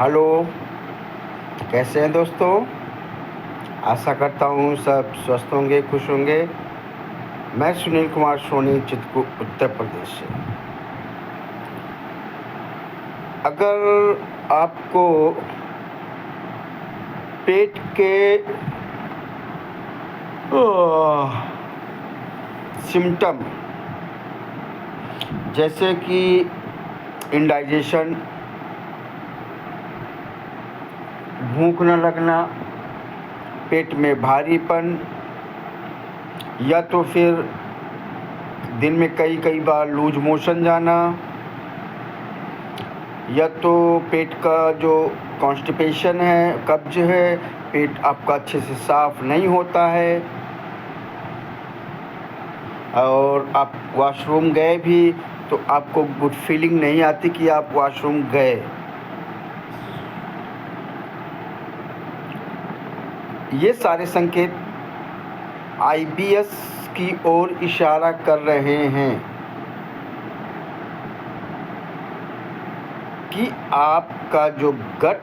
Hello, कैसे हैं दोस्तों? आशा करता हूँ सब स्वस्थ होंगे, खुश होंगे। मैं सुनील कुमार सोनी, चित्रकूट, उत्तर प्रदेश से। अगर आपको पेट के सिम्टम जैसे कि इंडाइजेशन, भूख न लगना, पेट में भारीपन, या तो फिर दिन में कई बार लूज मोशन जाना, या तो पेट का जो कॉन्स्टिपेशन है, कब्ज है, पेट आपका अच्छे से साफ नहीं होता है, और आप वॉशरूम गए भी तो आपको गुड फीलिंग नहीं आती कि आप वॉशरूम गए। ये सारे संकेत IBS की ओर इशारा कर रहे हैं कि आपका जो गट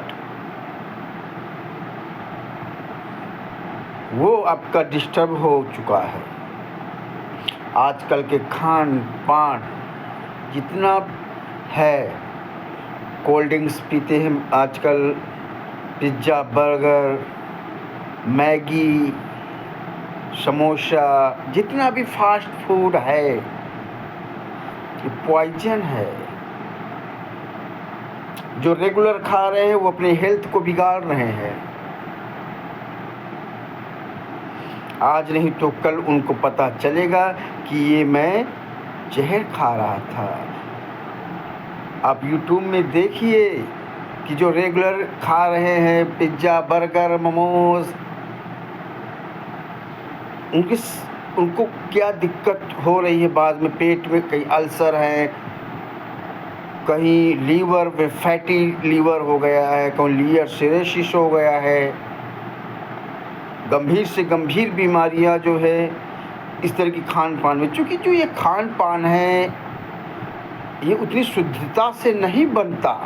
वो आपका डिस्टर्ब हो चुका है। आजकल के खान पान जितना है, कोल्ड ड्रिंक्स पीते हैं आजकल, पिज़्ज़ा, बर्गर, मैगी, समोसा, जितना भी फास्ट फूड है ये पॉइजन है। जो रेगुलर खा रहे हैं वो अपने हेल्थ को बिगाड़ रहे हैं। आज नहीं तो कल उनको पता चलेगा कि ये मैं जहर खा रहा था। आप YouTube में देखिए कि जो रेगुलर खा रहे हैं पिज़्ज़ा, बर्गर, मोमोज, उनको क्या दिक्कत हो रही है बाद में। पेट में कहीं अल्सर है, कहीं लीवर में फैटी लीवर हो गया है, कहीं लीवर सिरोसिस हो गया है। गंभीर से गंभीर बीमारियां जो है इस तरह की खान पान में, चूँकि जो ये खान पान है ये उतनी शुद्धता से नहीं बनता,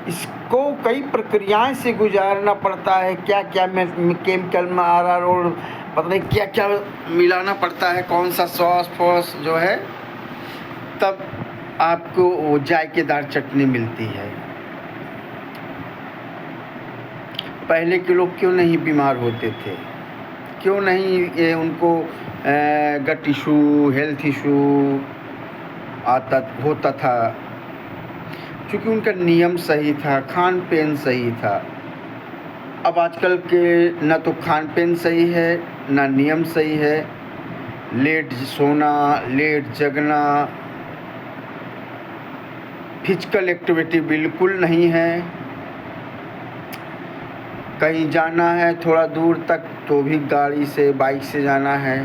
इसको कई प्रक्रियाएं से गुजारना पड़ता है। क्या क्या केमिकल में अरारोट, पता नहीं क्या क्या मिलाना पड़ता है, कौन सा सॉस फॉस जो है, तब आपको वो जायकेदार चटनी मिलती है। पहले के लोग क्यों नहीं बीमार होते थे? क्यों नहीं ये उनको गट इशू, हेल्थ इशू होता था? क्योंकि उनका नियम सही था, खान पीन सही था। अब आजकल के ना तो खान पीन सही है, ना नियम सही है। लेट सोना, लेट जगना, फिजिकल एक्टिविटी बिल्कुल नहीं है। कहीं जाना है थोड़ा दूर तक तो भी गाड़ी से, बाइक से जाना है।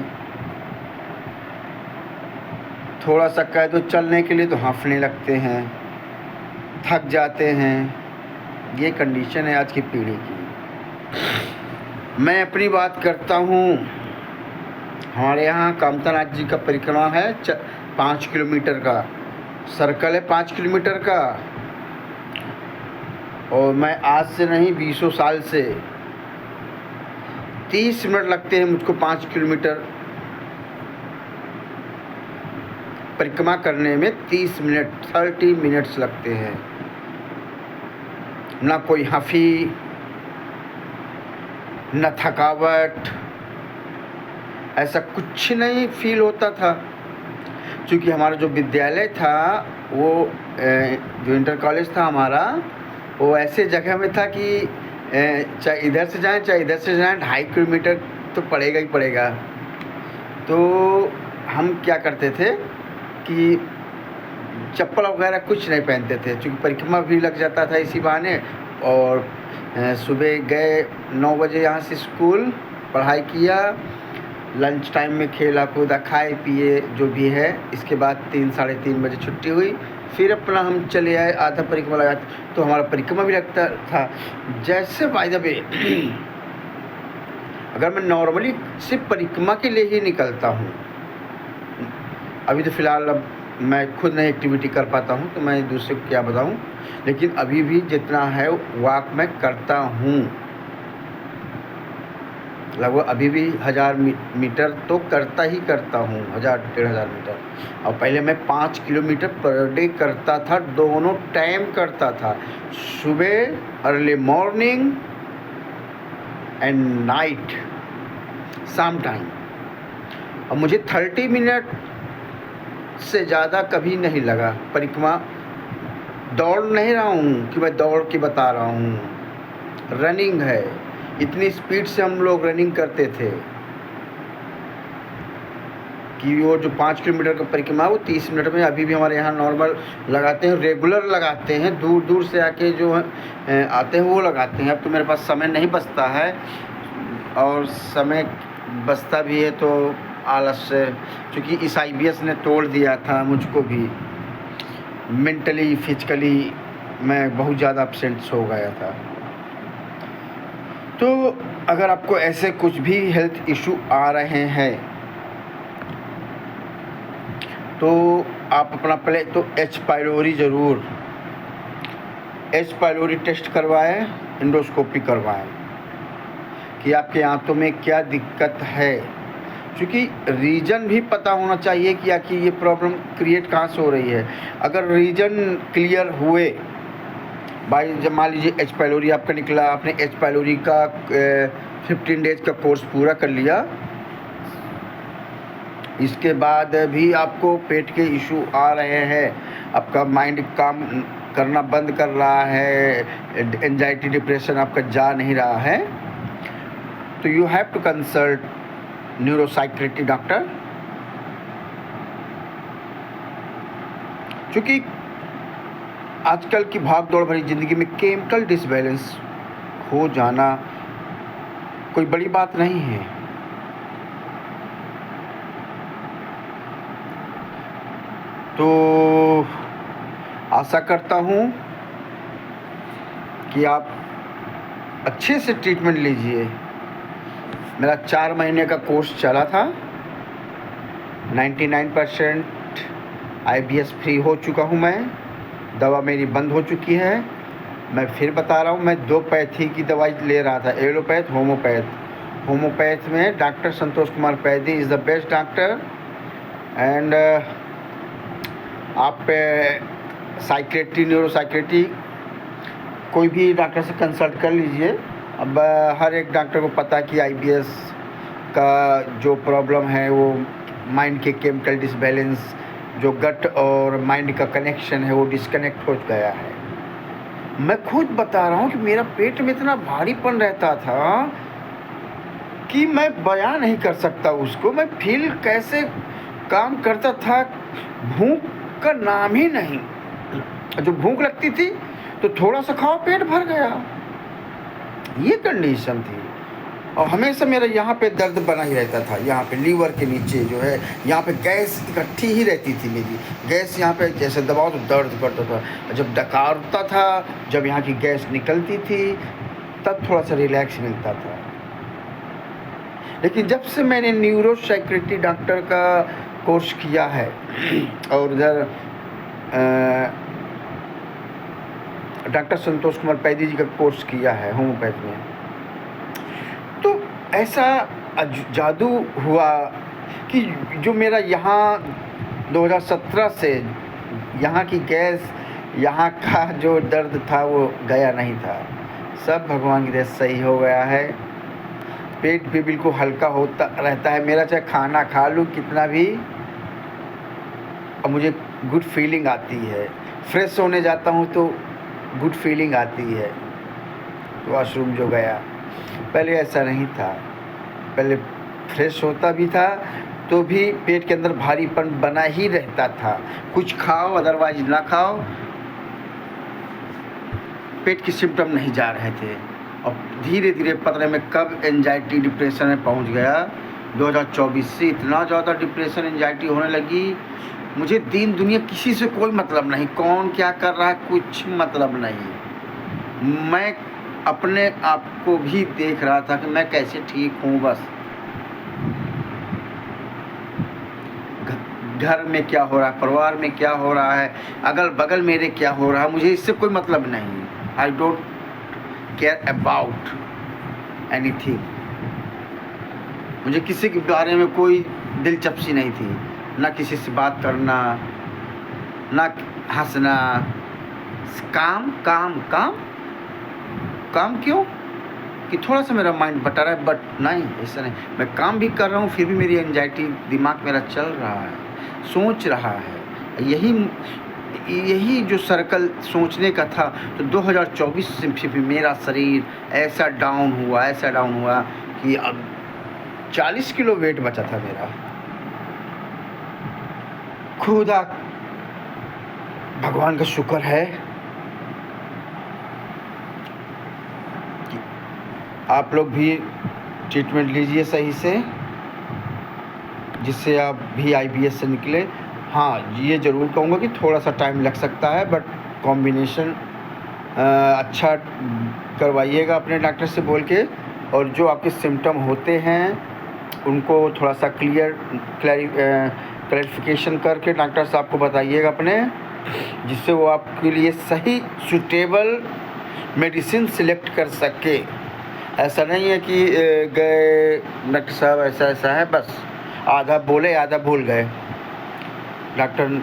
थोड़ा सा कह दो चलने के लिए तो हाँफने लगते हैं, थक जाते हैं। ये कंडीशन है आज की पीढ़ी की। मैं अपनी बात करता हूँ। हमारे यहाँ कामतानाथ जी का परिक्रमा है 5 किलोमीटर का सर्कल है, 5 किलोमीटर का। और मैं आज से नहीं 20 साल से 30 मिनट लगते हैं मुझको 5 किलोमीटर परिक्रमा करने में। 30 मिनट्स लगते हैं। ना कोई हंफी, न थकावट, ऐसा कुछ नहीं फील होता था। क्योंकि हमारा जो विद्यालय था वो जो इंटर कॉलेज था हमारा, वो ऐसे जगह में था कि चाहे इधर से जाएं चाहे इधर से जाएं 2.5 किलोमीटर तो पड़ेगा ही पड़ेगा। तो हम क्या करते थे कि चप्पल वगैरह कुछ नहीं पहनते थे, क्योंकि परिक्रमा भी लग जाता था इसी बहाने। और सुबह गए 9 बजे यहाँ से स्कूल, पढ़ाई किया, लंच टाइम में खेला कूदा, खाए पिए जो भी है। इसके बाद 3 साढ़े 3 बजे छुट्टी हुई, फिर अपना हम चले आए। आधा परिक्रमा लगा तो हमारा परिक्रमा भी लगता था। जैसे बाय द वे अगर मैं नॉर्मली सिर्फ परिक्रमा के लिए ही निकलता हूँ, अभी तो फ़िलहाल अब मैं खुद नहीं एक्टिविटी कर पाता हूँ तो मैं दूसरे को क्या बताऊँ, लेकिन अभी भी जितना है वॉक मैं करता हूँ, लगभग अभी भी 1000 मीटर तो करता ही करता हूँ, 1000-1500 मीटर। और पहले मैं 5 किलोमीटर पर डे करता था, दोनों टाइम करता था, सुबह अर्ली मॉर्निंग एंड नाइट, शाम टाइम। और मुझे 30 मिनट से ज़्यादा कभी नहीं लगा परिक्रमा। दौड़ नहीं रहा हूँ कि मैं दौड़ के बता रहा हूँ, रनिंग है। इतनी स्पीड से हम लोग रनिंग करते थे कि वो जो 5 किलोमीटर का परिक्रमा वो 30 मिनट में अभी भी हमारे यहाँ नॉर्मल लगाते हैं, रेगुलर लगाते हैं, दूर दूर से आके जो आते हैं वो लगाते हैं। अब तो मेरे पास समय नहीं बचता है, और समय बचता भी है तो आलस से, क्योंकि इस IBS ने तोड़ दिया था मुझको भी, मेंटली फिजिकली मैं बहुत ज़्यादा अपसेंट हो गया था। तो अगर आपको ऐसे कुछ भी हेल्थ इशू आ रहे हैं तो आप अपना पहले तो H. पाइलोरी ज़रूर, H. पाइलोरी टेस्ट करवाएं, एंडोस्कोपी करवाएं कि आपके आंतों में क्या दिक्कत है, क्योंकि रीज़न भी पता होना चाहिए कि आखिर ये प्रॉब्लम क्रिएट कहाँ से हो रही है। अगर रीज़न क्लियर हुए, भाई जब मान लीजिए H. पाइलोरी आपका निकला, आपने H. पाइलोरी का 15 डेज का कोर्स पूरा कर लिया, इसके बाद भी आपको पेट के इशू आ रहे हैं, आपका माइंड काम करना बंद कर रहा है, एंजाइटी डिप्रेशन आपका जा नहीं रहा है, तो you have to consult neuropsychiatric doctor. क्योंकि आजकल की भाग दौड़ भरी ज़िंदगी में केमिकल डिसबैलेंस हो जाना कोई बड़ी बात नहीं है। तो आशा करता हूँ कि आप अच्छे से ट्रीटमेंट लीजिए। मेरा 4 महीने का कोर्स चला था, 99% IBS फ्री हो चुका हूँ मैं, दवा मेरी बंद हो चुकी है। मैं फिर बता रहा हूँ, मैं 2 पैथी की दवाई ले रहा था, एलोपैथ, होम्योपैथ। होम्योपैथ में doctor Santosh Kumar Paidi is the best doctor, and आप साइकियाट्री, न्यूरोसाइकियाट्री कोई भी डॉक्टर से कंसल्ट कर लीजिए। अब हर एक डॉक्टर को पता है कि IBS का जो प्रॉब्लम है वो माइंड के केमिकल डिसबैलेंस, जो गट और माइंड का कनेक्शन है वो डिस्कनेक्ट हो गया है। मैं खुद बता रहा हूँ कि मेरा पेट में इतना भारीपन रहता था कि मैं बयां नहीं कर सकता उसको। मैं फील कैसे काम करता था, भूख का नाम ही नहीं। जो भूख लगती थी तो थोड़ा सा खाओ, पेट भर गया, ये कंडीशन थी। और हमेशा मेरा यहाँ पे दर्द बना ही रहता था, यहाँ पे लीवर के नीचे जो है, यहाँ पे गैस इकट्ठी ही रहती थी मेरी। गैस यहाँ पे जैसे दबाओ तो दर्द करता था, जब डकारता था, जब यहाँ की गैस निकलती थी तब थोड़ा सा रिलैक्स मिलता था। लेकिन जब से मैंने न्यूरोसाइकियाट्री डॉक्टर का कोर्स किया है और उधर डॉक्टर संतोष कुमार पैदी जी का कोर्स किया है होम्योपैथ में, तो ऐसा जादू हुआ कि जो मेरा यहाँ 2017 से यहाँ की गैस, यहाँ का जो दर्द था वो गया नहीं था। सब भगवान की दया सही हो गया है। पेट भी बिल्कुल हल्का होता रहता है मेरा, चाहे खाना खा लूँ कितना भी, और मुझे गुड फीलिंग आती है। फ्रेश होने जाता हूँ तो गुड फीलिंग आती है। वॉशरूम जो गया, पहले ऐसा नहीं था। पहले फ्रेश होता भी था तो भी पेट के अंदर भारीपन बना ही रहता था। कुछ खाओ अदरवाइज ना खाओ, पेट की सिम्टम नहीं जा रहे थे। और धीरे धीरे पता नहीं मैं कब एंजाइटी डिप्रेशन में पहुंच गया। 2024 से इतना ज़्यादा डिप्रेशन एंजाइटी होने लगी, मुझे दीन दुनिया किसी से कोई मतलब नहीं, कौन क्या कर रहा है कुछ मतलब नहीं। मैं अपने आप को भी देख रहा था कि मैं कैसे ठीक हूँ। बस घर में क्या हो रहा है, परिवार में क्या हो रहा है, अगल बगल मेरे क्या हो रहा है, मुझे इससे कोई मतलब नहीं। I don't care about anything. मुझे किसी के बारे में कोई दिलचस्पी नहीं थी, ना किसी से बात करना, ना हंसना। काम काम काम काम क्यों कि थोड़ा सा मेरा माइंड बटा रहा है, बट नहीं, ऐसा नहीं। मैं काम भी कर रहा हूँ, फिर भी मेरी एंजाइटी, दिमाग मेरा चल रहा है, सोच रहा है। यही जो सर्कल सोचने का था, तो 2024 से फिर मेरा शरीर ऐसा डाउन हुआ कि अब 40 किलो वेट बचा था मेरा। खुदा भगवान का शुक्र है कि आप लोग भी ट्रीटमेंट लीजिए सही से, जिससे आप भी IBS से निकले। हाँ, ये ज़रूर कहूँगा कि थोड़ा सा टाइम लग सकता है, बट कॉम्बिनेशन अच्छा करवाइएगा अपने डॉक्टर से बोल के, और जो आपके सिम्टम होते हैं उनको थोड़ा सा क्लैरिफिकेशन करके डॉक्टर साहब को बताइएगा अपने, जिससे वो आपके लिए सही सूटेबल मेडिसिन सिलेक्ट कर सके। ऐसा नहीं है कि गए डॉक्टर साहब ऐसा है, बस आधा बोले आधा भूल गए। डॉक्टर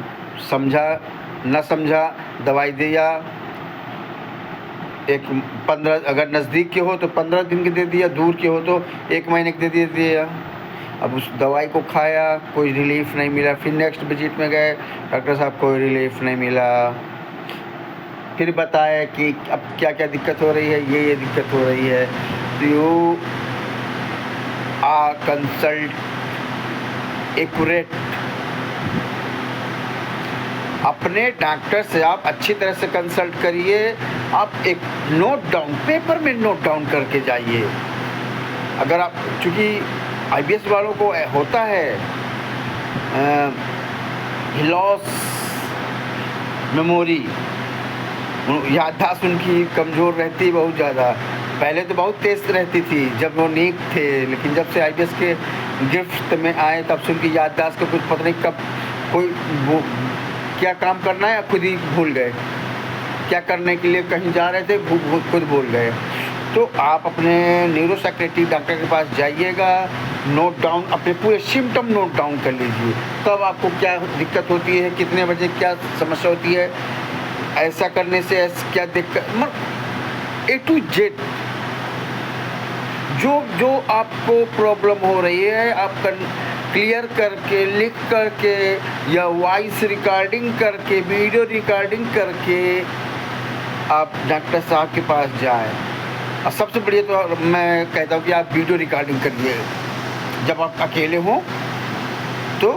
समझा न समझा, दवाई दिया, 15 अगर नज़दीक के हो तो 15 दिन के दे दिया, दूर के हो तो 1 महीने के दे दिया। अब उस दवाई को खाया, कोई रिलीफ नहीं मिला। फिर नेक्स्ट विजिट में गए, डॉक्टर साहब कोई रिलीफ नहीं मिला। फिर बताया कि अब क्या क्या दिक्कत हो रही है, ये दिक्कत हो रही है। तो यू कंसल्ट एक्यूरेट, अपने डॉक्टर से आप अच्छी तरह से कंसल्ट करिए। आप एक नोट डाउन, पेपर में नोट डाउन करके जाइए। अगर आप, चूँकि IBS वालों को होता है लॉस मेमोरी, याददाश्त उनकी कमज़ोर रहती है बहुत ज़्यादा। पहले तो बहुत तेज़ रहती थी जब वो नीक थे, लेकिन जब से IBS के गिफ्ट में आए तब से उनकी याददाश्त को कुछ पता नहीं कब कोई वो क्या काम करना है खुद ही भूल गए, क्या करने के लिए कहीं जा रहे थे खुद भूल गए। तो आप अपने न्यूरोसाइकेट्रिक डॉक्टर के पास जाइएगा, नोट डाउन, अपने पूरे सिम्टम नोट डाउन कर लीजिए, तब आपको क्या दिक्कत होती है, कितने बजे क्या समस्या होती है, ऐसा करने से क्या दिक्कत, A to Z जो आपको प्रॉब्लम हो रही है, आप क्लियर करके, लिख करके, या वॉइस रिकॉर्डिंग करके, वीडियो रिकॉर्डिंग करके आप डॉक्टर साहब के पास जाएं। और सबसे बढ़िया तो मैं कहता हूँ कि आप वीडियो रिकॉर्डिंग करिए जब आप अकेले हों। तो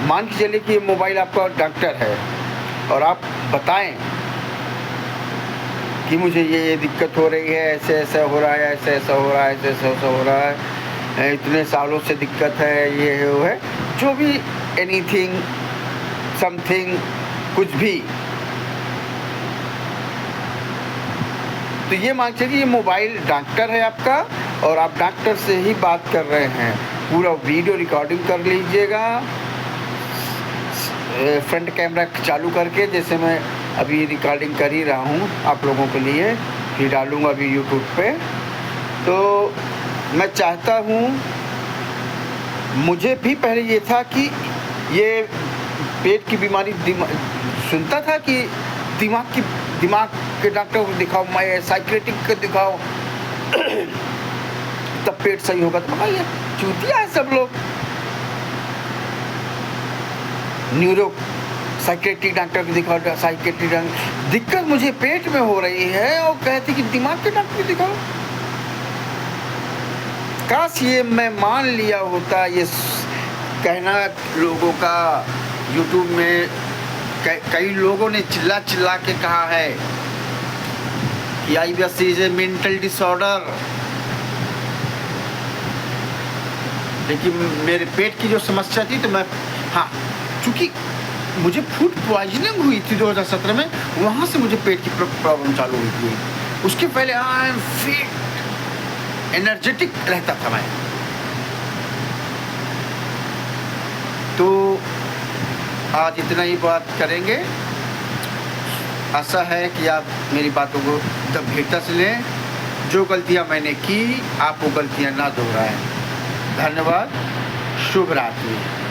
मान के चलिए कि ये मोबाइल आपका डॉक्टर है और आप बताएं कि मुझे ये दिक्कत हो रही है, ऐसे ऐसा हो रहा है, ऐसे ऐसा हो रहा है, ऐसे ऐसा हो रहा है, इतने सालों से दिक्कत है, ये है वो है, जो भी, एनीथिंग, समथिंग, कुछ भी। तो ये मान चलिए ये मोबाइल डॉक्टर है आपका और आप डॉक्टर से ही बात कर रहे हैं। पूरा वीडियो रिकॉर्डिंग कर लीजिएगा फ्रंट कैमरा चालू करके, जैसे मैं अभी रिकॉर्डिंग कर ही रहा हूँ आप लोगों के लिए, फिर डालूँगा अभी यूट्यूब पे। तो मैं चाहता हूँ, मुझे भी पहले ये था कि ये पेट की बीमारी सुनता था कि दिमाग के डॉक्टर को दिखाओ, मैं साइकेट्रिक को दिखाओ तब पेट सही होगा। तो भाई चूतिया है सब लोग, न्यूरो साइकेट्रिक डॉक्टर को दिखाओ, साइकेट्रिक डॉक्टर, दिक्कत मुझे पेट में हो रही है और कहती कि दिमाग के डॉक्टर को दिखाओ। काश ये मैं मान लिया होता, ये कहना लोगों का यूट्यूब में कई लोगों ने चिल्ला चिल्ला के कहा है कि IBS is a mental disorder, लेकिन मेरे पेट की जो समस्या थी तो मैं, हाँ, चूँकि मुझे फूड पॉइजनिंग हुई थी 2017 में, वहाँ से मुझे पेट की प्रॉब्लम चालू हुई थी। उसके पहले आई एम फिट, एनर्जेटिक रहता था मैं। तो आज इतना ही बात करेंगे। आशा है कि आप मेरी बातों को गंभीरता से लें। जो गलतियां मैंने की आप वो गलतियां ना दोहराएं। धन्यवाद। शुभ रात्रि।